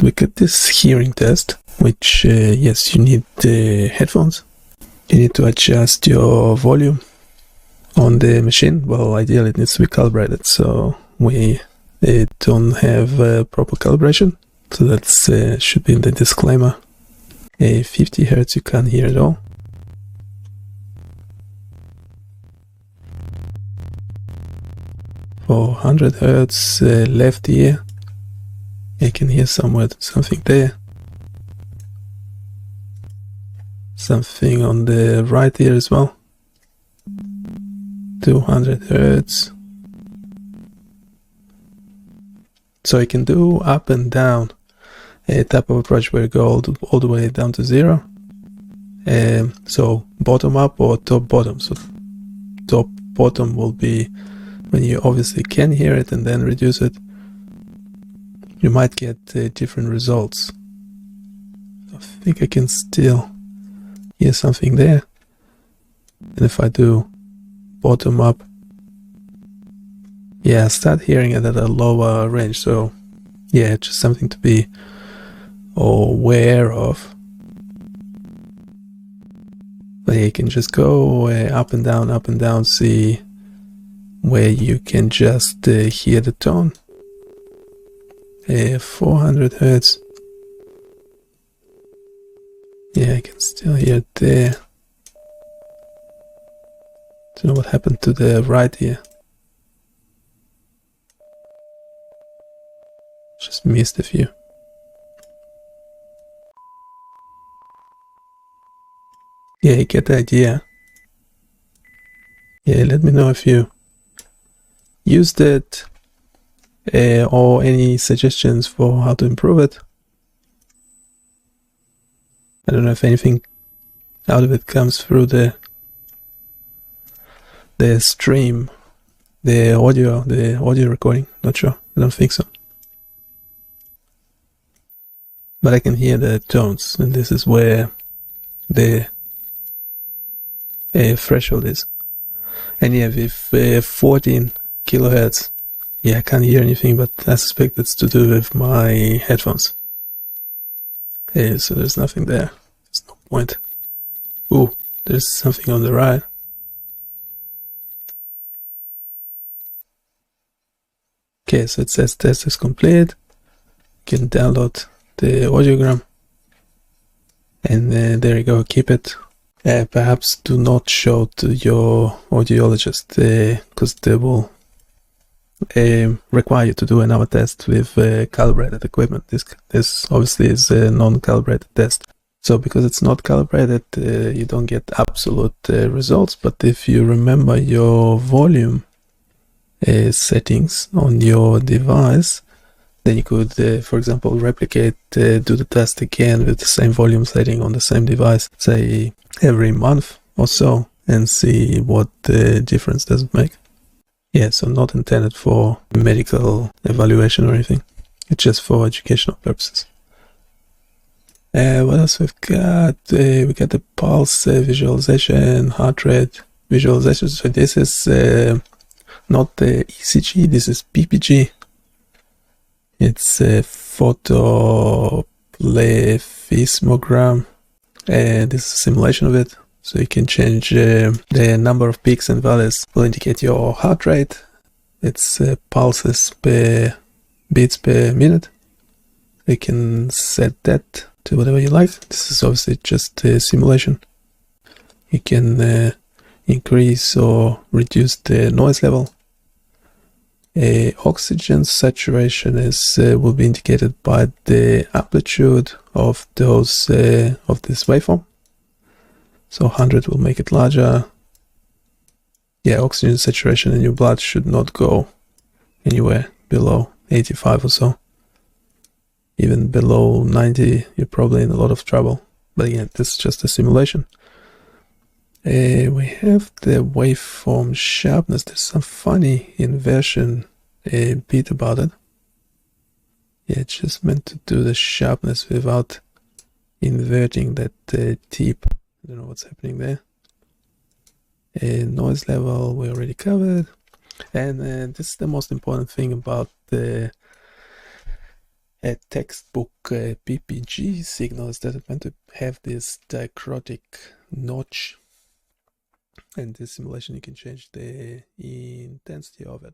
we got this hearing test, which yes, you need headphones. You need to adjust your volume on the machine. Well, ideally it needs to be calibrated, so we don't have proper calibration, so that should be in the disclaimer. 50 Hz you can't hear at all. For 100 Hz left ear, you can hear something there. Something on the right ear as well. 200 Hz. So you can do up and down a type of approach where you go all the way down to 0. So bottom up or top bottom. So top bottom will be when you obviously can hear it, and then reduce it. You might get different results. I think I can still hear something there. And if I do bottom up, yeah, I start hearing it at a lower range. So yeah, just something to be aware of. But yeah, you can just go up and down, see where you can just hear the tone. 400 Hz. Yeah, I can still hear it there. Don't know what happened to the right ear. Just missed a few. Yeah, you get the idea. Yeah, let me know if you used it or any suggestions for how to improve it. I don't know if anything out of it comes through the stream, the audio recording. Not sure. I don't think so. But I can hear the tones, and this is where the threshold is. And yeah, with 14 kilohertz, yeah, I can't hear anything, but I suspect it's to do with my headphones. So there's nothing there. There's no point. Ooh, there's something on the right. Okay, so it says test is complete. You can download the audiogram. And there you go, keep it. Perhaps do not show to your audiologist, because they will require you to do another test with calibrated equipment. This obviously is a non-calibrated test. So because it's not calibrated, you don't get absolute results. But if you remember your volume settings on your device, then you could, for example, replicate, do the test again with the same volume setting on the same device, say every month or so, and see what difference does it make. Yeah, so not intended for medical evaluation or anything. It's just for educational purposes. What else we've got? We got the pulse visualization, heart rate visualization. So this is not the ECG, this is PPG. It's a photoplethysmogram. This is a simulation of it. So you can change the number of peaks and valleys. Will indicate your heart rate. It's pulses per beats per minute. You can set that to whatever you like. This is obviously just a simulation. You can increase or reduce the noise level. Oxygen saturation will be indicated by the amplitude of those of this waveform. So 100 will make it larger. Yeah, oxygen saturation in your blood should not go anywhere below 85 or so. Even below 90, you're probably in a lot of trouble. But again, this is just a simulation. We have the waveform sharpness. There's some funny inversion bit about it. Yeah, it's just meant to do the sharpness without inverting that tip. I don't know what's happening there. Noise level we already covered. And this is the most important thing about the a textbook PPG signals that are meant to have this diachrotic notch, and this simulation you can change the intensity of it.